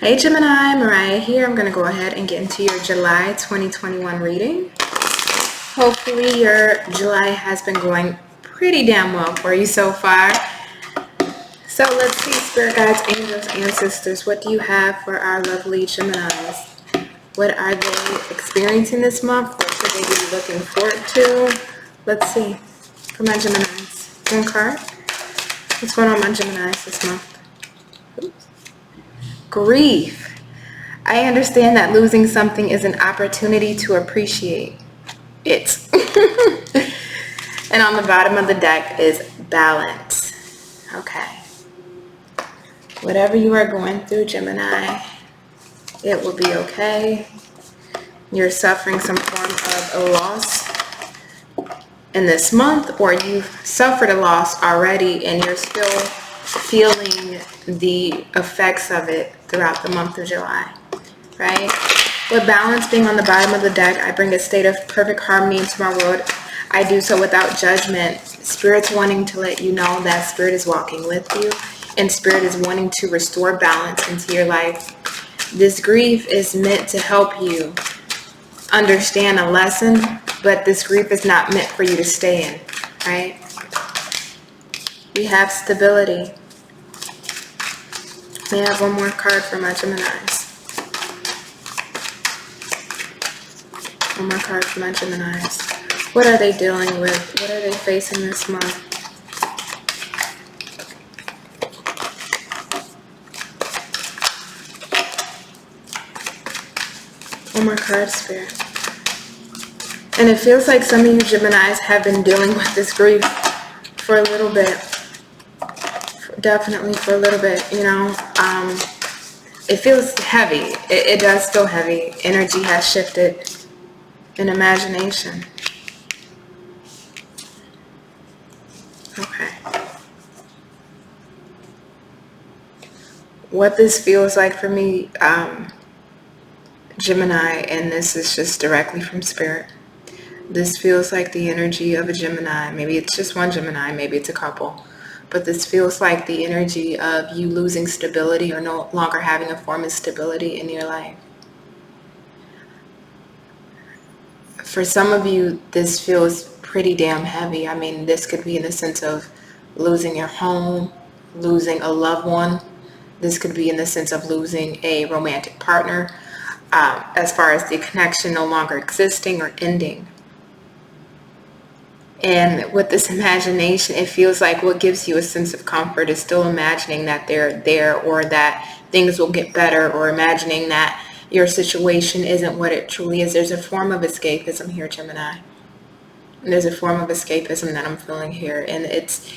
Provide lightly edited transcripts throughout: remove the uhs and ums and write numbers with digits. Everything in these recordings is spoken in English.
Hey Gemini, Mariah here. I'm going to go ahead and get into your July 2021 reading. Hopefully your July has been going pretty damn well for you so far. So let's see, Spirit Guides, Angels, Ancestors, what do you have for our lovely Geminis? What are they experiencing this month? What should they be looking forward to? Let's see. For my Geminis. One card. What's going on with my Geminis this month? Oops. Grief. I understand that losing something is an opportunity to appreciate it. And on the bottom of the deck is balance. Okay. Whatever you are going through, Gemini, it will be okay. You're suffering some form of a loss in this month, or you've suffered a loss already and you're still feeling the effects of it throughout the month of July. Right? With balance being on the bottom of the deck, I bring a state of perfect harmony into my world. I do so without judgment. Spirit's wanting to let you know that Spirit is walking with you, and Spirit is wanting to restore balance into your life. This grief is meant to help you understand a lesson, but this grief is not meant for you to stay in, right? We have stability. May I have one more card for my Geminis? One more card for my Geminis. What are they dealing with? What are they facing this month? One more card, Spirit. And it feels like some of you Geminis have been dealing with this grief for a little bit. Definitely for a little bit, you know. It feels heavy. It does feel heavy. Energy has shifted. In imagination. Okay. What this feels like for me, Gemini, and this is just directly from Spirit. This feels like the energy of a Gemini. Maybe it's just one Gemini, maybe it's a couple. But this feels like the energy of you losing stability or no longer having a form of stability in your life. For some of you, this feels pretty damn heavy. I mean, this could be in the sense of losing your home, losing a loved one. This could be in the sense of losing a romantic partner, as far as the connection no longer existing or ending. And with this imagination, it feels like what gives you a sense of comfort is still imagining that they're there, or that things will get better, or imagining that your situation isn't what it truly is. There's a form of escapism here, Gemini. There's a form of escapism that I'm feeling here. And it's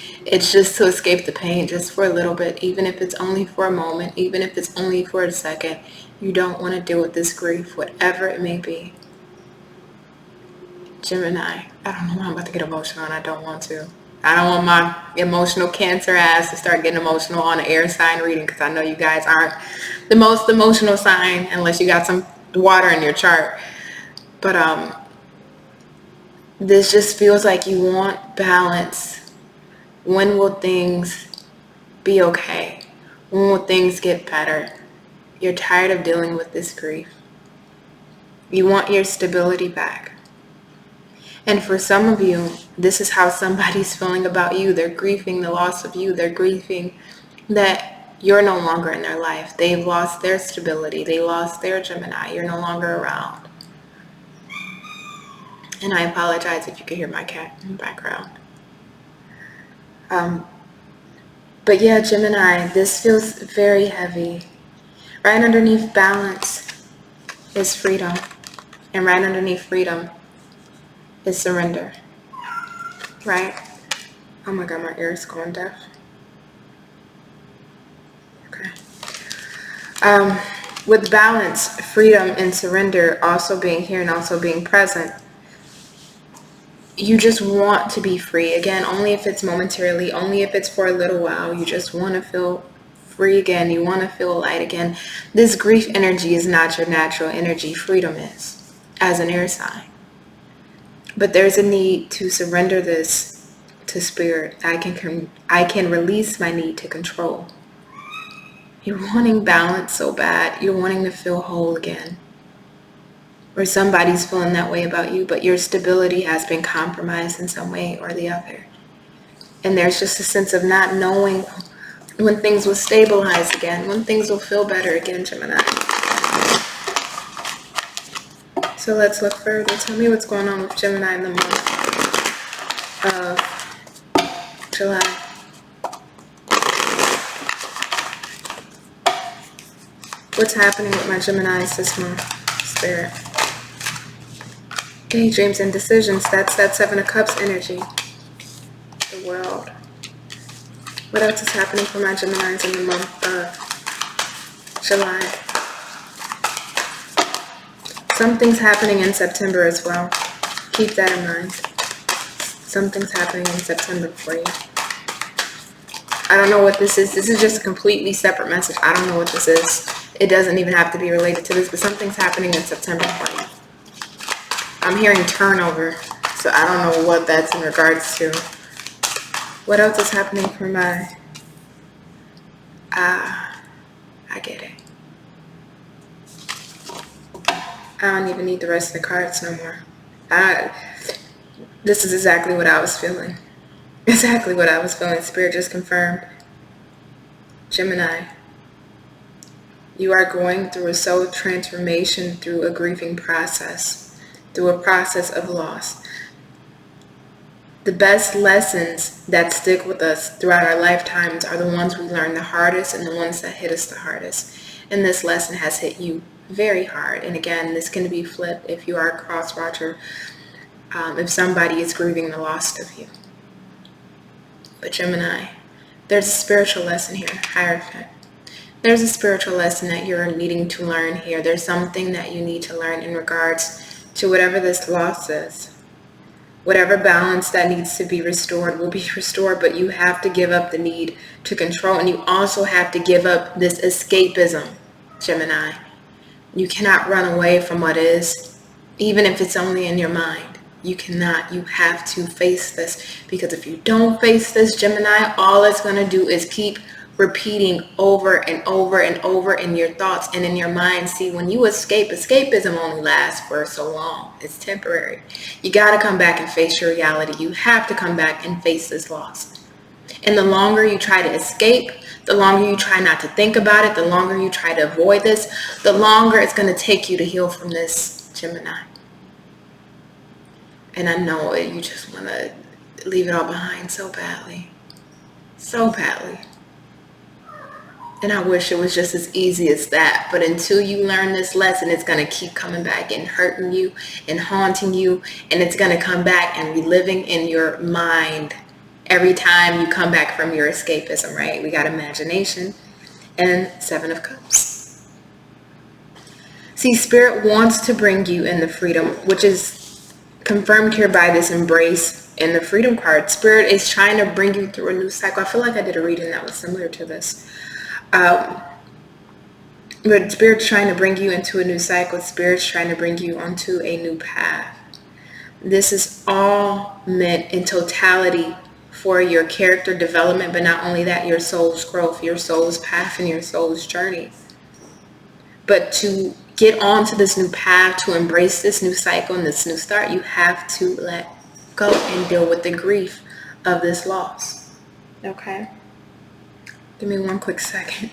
just to escape the pain just for a little bit, even if it's only for a moment, even if it's only for a second. You don't want to deal with this grief, whatever it may be. Gemini, I don't know why I'm about to get emotional, and I don't want to. I don't want my emotional Cancer ass to start getting emotional on an air sign reading, because I know you guys aren't the most emotional sign unless you got some water in your chart. But this just feels like you want balance. When will things be okay? When will things get better? You're tired of dealing with this grief. You want your stability back. And for some of you, this is how somebody's feeling about you. They're grieving the loss of you. They're grieving that you're no longer in their life. They've lost their stability. They lost their Gemini. You're no longer around. And I apologize if you can hear my cat in the background. But yeah, Gemini, this feels very heavy. Right underneath balance is freedom. And right underneath freedom is surrender. Right? Oh my God, my ear is going deaf. Okay. With balance, freedom, and surrender also being here and also being present, you just want to be free again, only if it's momentarily, only if it's for a little while. You just want to feel free again. You want to feel light again. This grief energy is not your natural energy. Freedom is, as an air sign. But there's a need to surrender this to Spirit. I can release my need to control. You're wanting balance so bad. You're wanting to feel whole again. Or somebody's feeling that way about you, but your stability has been compromised in some way or the other. And there's just a sense of not knowing when things will stabilize again, when things will feel better again, Gemini. So let's look further. Tell me what's going on with Gemini in the month of July. What's happening with my Geminis this month, Spirit? Okay, dreams and decisions. That's that Seven of Cups energy. The world. What else is happening for my Geminis in the month of July? Something's happening in September as well. Keep that in mind. Something's happening in September for you. I don't know what this is. This is just a completely separate message. I don't know what this is. It doesn't even have to be related to this, but something's happening in September for you. I'm hearing turnover, so I don't know what that's in regards to. What else is happening for my... I get it. I don't even need the rest of the cards no more. This is exactly what I was feeling. Exactly what I was feeling. Spirit just confirmed. Gemini, you are going through a soul transformation through a grieving process, through a process of loss. The best lessons that stick with us throughout our lifetimes are the ones we learn the hardest and the ones that hit us the hardest. And this lesson has hit you very hard. And again, this can be flipped if you are a cross watcher, if somebody is grieving the loss of you. But Gemini, there's a spiritual lesson here, Hierophant. There's a spiritual lesson that you're needing to learn here. There's something that you need to learn in regards to whatever this loss is. Whatever balance that needs to be restored will be restored, but you have to give up the need to control, and you also have to give up this escapism, Gemini. You cannot run away from what is, even if it's only in your mind. You cannot. You have to face this, because if you don't face this, Gemini, all it's going to do is keep repeating over and over and over in your thoughts and in your mind. See, when you escape, escapism only lasts for so long. It's temporary. You got to come back and face your reality. You have to come back and face this loss. And the longer you try to escape, the longer you try not to think about it, the longer you try to avoid this, the longer it's going to take you to heal from this, Gemini. And I know it, you just want to leave it all behind so badly. So badly. And I wish it was just as easy as that. But until you learn this lesson, it's going to keep coming back and hurting you and haunting you. And it's going to come back and reliving in your mind every time you come back from your escapism, right? We got imagination and Seven of Cups. See, Spirit wants to bring you in the freedom, which is confirmed here by this embrace in the freedom card. Spirit is trying to bring you through a new cycle. I feel like I did a reading that was similar to this. But Spirit's trying to bring you into a new cycle. Spirit's trying to bring you onto a new path. This is all meant in totality for your character development, but not only that, your soul's growth, your soul's path, and your soul's journey. But to get onto this new path, to embrace this new cycle and this new start, you have to let go and deal with the grief of this loss. Okay? Give me one quick second.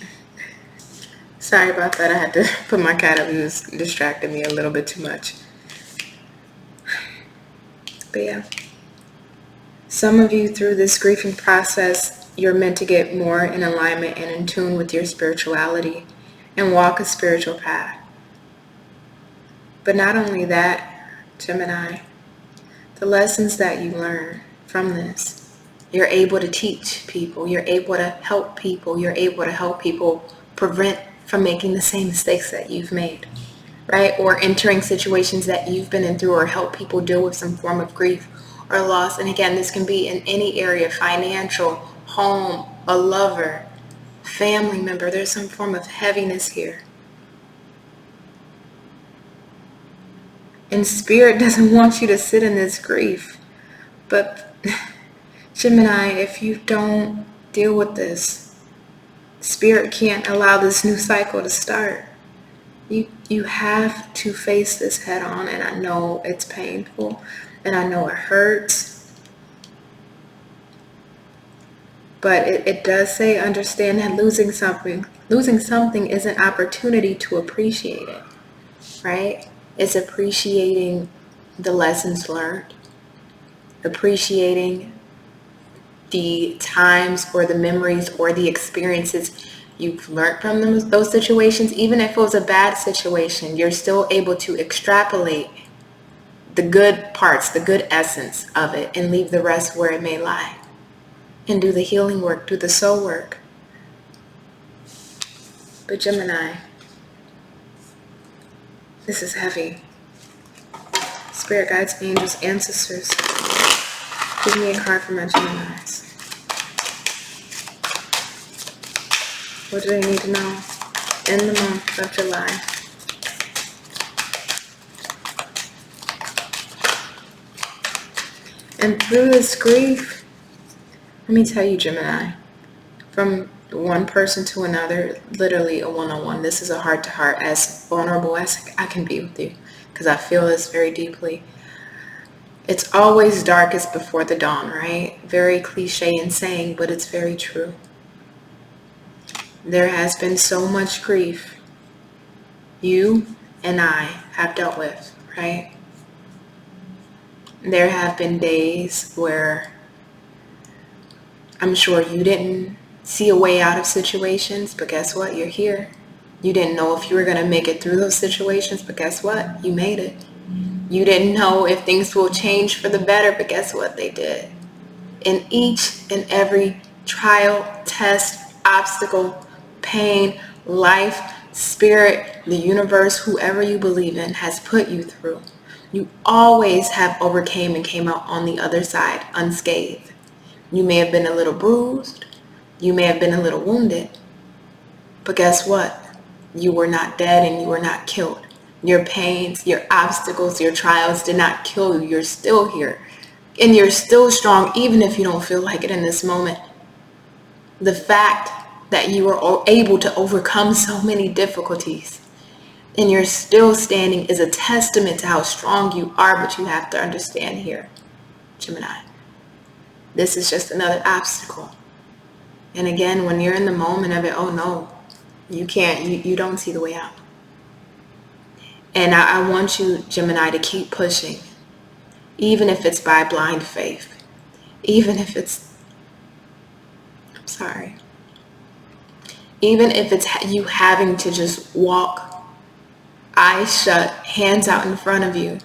Sorry about that. I had to put my cat up. He was distracting me a little bit too much. But yeah. Some of you, through this grieving process, you're meant to get more in alignment and in tune with your spirituality and walk a spiritual path. But not only that, Gemini, the lessons that you learn from this, you're able to teach people, you're able to help people, you're able to help people prevent from making the same mistakes that you've made, right? Or entering situations that you've been in through, or help people deal with some form of grief or loss. And again, this can be in any area: financial, home, a lover, family member. There's some form of heaviness here. And Spirit doesn't want you to sit in this grief. But Gemini, if you don't deal with this, Spirit can't allow this new cycle to start. You have to face this head on, and I know it's painful, and I know it hurts. But it does say, understand that losing something is an opportunity to appreciate it, right? It's appreciating the lessons learned, appreciating the times or the memories or the experiences you've learned from those situations. Even if it was a bad situation, you're still able to extrapolate the good parts, the good essence of it, and leave the rest where it may lie. And do the healing work, do the soul work. But Gemini, this is heavy. Spirit guides, angels, ancestors, give me a card for my Geminis. What do they need to know in the month of July? And through this grief, let me tell you, Gemini, from one person to another, literally a one-on-one, this is a heart-to-heart, as vulnerable as I can be with you, because I feel this very deeply. It's always darkest before the dawn, right? Very cliche in saying, but it's very true. There has been so much grief you and I have dealt with, right? There have been days where I'm sure you didn't see a way out of situations, but guess what? You're here. You didn't know if you were going to make it through those situations, but guess what? You made it. You didn't know if things will change for the better, but guess what? They did. In each and every trial, test, obstacle, pain, life, spirit, the universe, whoever you believe in has put you through, you always have overcame and came out on the other side unscathed. You may have been a little bruised. You may have been a little wounded. But guess what? You were not dead and you were not killed. Your pains, your obstacles, your trials did not kill you. You're still here. And you're still strong, even if you don't feel like it in this moment. The fact that you were able to overcome so many difficulties and you're still standing is a testament to how strong you are. But you have to understand here, Gemini, this is just another obstacle. And again, when you're in the moment of it, oh no, you can't, you don't see the way out. And I want you, Gemini, to keep pushing, even if it's by blind faith, even if it's, even if it's you having to just walk, eyes shut, hands out in front of you,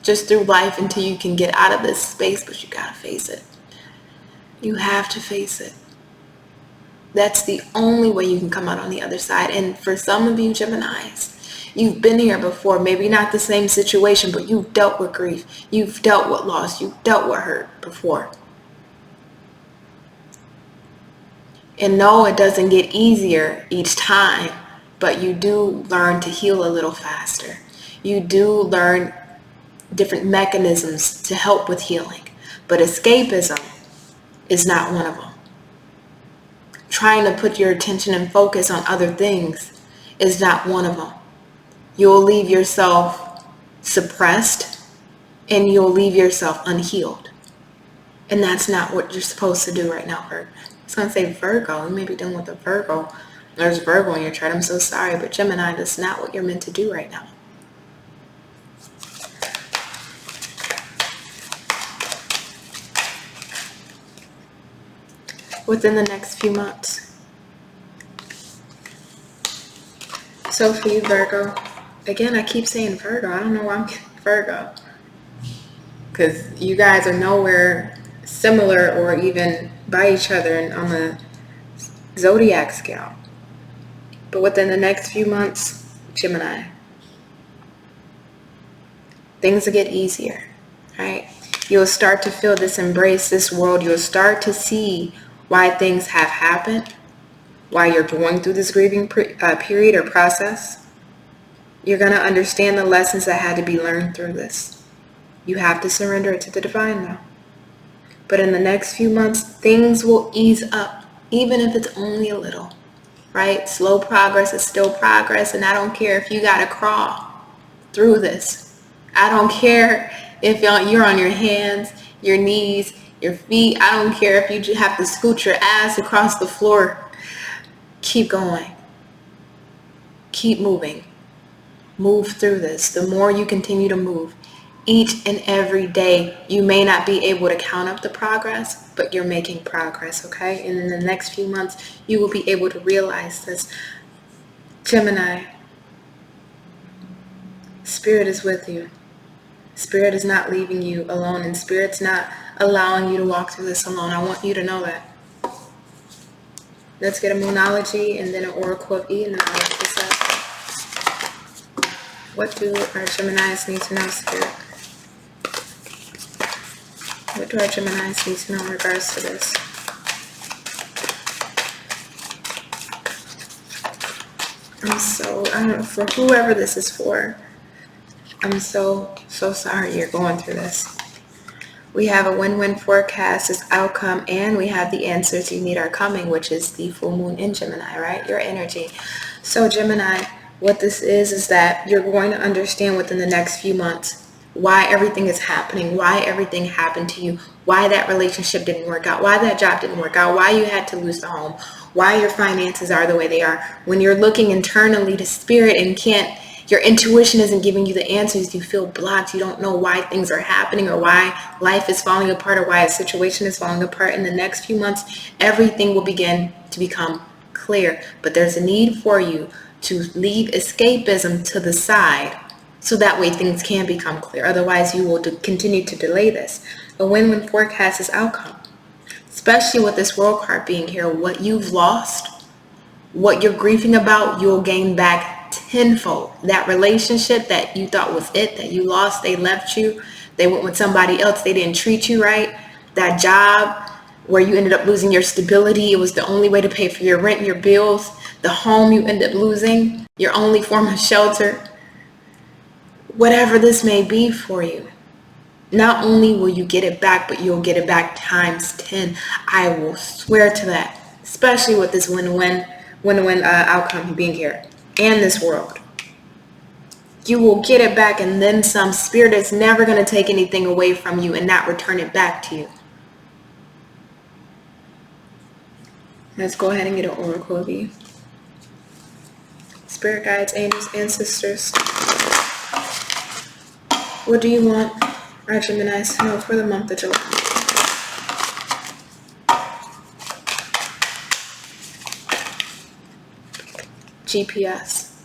just through life until you can get out of this space, but you gotta face it. You have to face it. That's the only way you can come out on the other side. And for some of you Geminis, you've been here before, maybe not the same situation, but you've dealt with grief. You've dealt with loss. You've dealt with hurt before. And no, it doesn't get easier each time, but you do learn to heal a little faster. You do learn different mechanisms to help with healing. But escapism is not one of them. Trying to put your attention and focus on other things is not one of them. You'll leave yourself suppressed and you'll leave yourself unhealed. And that's not what you're supposed to do right now, Virgo. I was going to say Virgo. You may be dealing with a Virgo. There's Virgo in your chart. I'm so sorry, but Gemini, that's not what you're meant to do right now. Within the next few months. So for you, Virgo, again, I keep saying Virgo. I don't know why I'm getting Virgo. Because you guys are nowhere similar or even by each other on the zodiac scale. But within the next few months, Gemini, things will get easier, right? You'll start to feel this embrace, this world. You'll start to see why things have happened, why you're going through this grieving period or process. You're going to understand the lessons that had to be learned through this. You have to surrender it to the divine, though. But in the next few months, things will ease up, even if it's only a little. right? Slow progress is still progress, and I don't care if you got to crawl through this. I don't care if you're on your hands, your knees, your feet. I don't care if you have to scoot your ass across the floor. Keep going. Keep moving. Move through this. The more you continue to move, each and every day, you may not be able to count up the progress, but you're making progress, okay? And in the next few months, you will be able to realize this. Gemini, Spirit is with you. Spirit is not leaving you alone, and Spirit's not allowing you to walk through this alone. I want you to know that. Let's get a Moonology and then an Oracle of E, and then I'll look this up. What do our Geminis need to know, Spirit? What do our Geminis need to know in regards to this? I don't know, for whoever this is for, I'm so sorry you're going through this. We have a win-win forecast as outcome, and we have the answers you need are coming, which is the full moon in Gemini, right? Your energy. So Gemini, what this is that you're going to understand within the next few months why everything is happening, why everything happened to you, why that relationship didn't work out, why that job didn't work out, why you had to lose the home, why your finances are the way they are. When you're looking internally to Spirit and your intuition isn't giving you the answers, you feel blocked, you don't know why things are happening or why life is falling apart or why a situation is falling apart. In the next few months, everything will begin to become clear. But there's a need for you to leave escapism to the side so that way things can become clear. Otherwise, you will continue to delay this. A win-win forecast is outcome, especially with this World card being here. What you've lost, what you're grieving about, you'll gain back tenfold. That relationship that you thought was it, that you lost, they left you, they went with somebody else, they didn't treat you right. That job where you ended up losing your stability, it was the only way to pay for your rent, your bills. The home you ended up losing, your only form of shelter. Whatever this may be for you, not only will you get it back, but you'll get it back times 10. I will swear to that, especially with this win-win outcome being here and this world. You will get it back and then some. Spirit is never going to take anything away from you and not return it back to you. Let's go ahead and get an Oracle of you. Spirit guides, angels, ancestors. What do you want our Geminis to know for the month of July? GPS.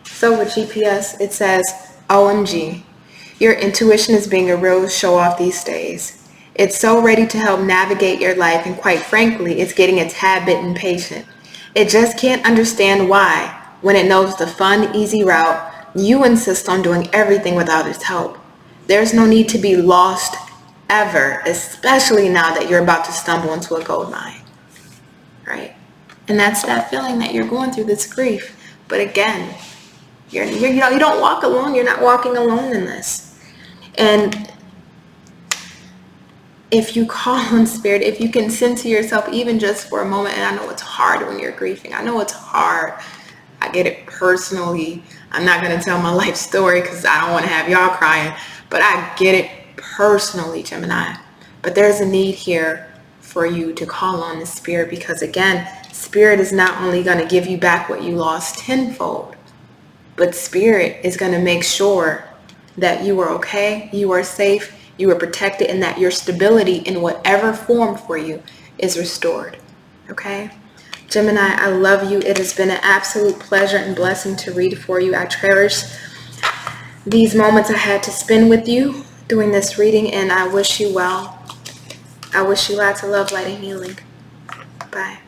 So with GPS, it says, OMG, your intuition is being a real show-off these days. It's so ready to help navigate your life, and quite frankly, it's getting a tad bit impatient. It just can't understand why, when it knows the fun, easy route, you insist on doing everything without its help. There's no need to be lost ever, especially now that you're about to stumble into a gold mine, right? And that's that feeling that you're going through, this grief. But again, you don't walk alone. You're not walking alone in this. And if you call on Spirit, if you can center yourself even just for a moment, and I know it's hard when you're grieving. I know it's hard. I get it personally. I'm not going to tell my life story because I don't want to have y'all crying, but I get it personally, Gemini. But there's a need here for you to call on the Spirit, because again, Spirit is not only going to give you back what you lost tenfold, but Spirit is going to make sure that you are okay, you are safe, you are protected, and that your stability in whatever form for you is restored. Okay? Gemini, I love you. It has been an absolute pleasure and blessing to read for you. I cherish these moments I had to spend with you doing this reading, and I wish you well. I wish you lots of love, light, and healing. Bye.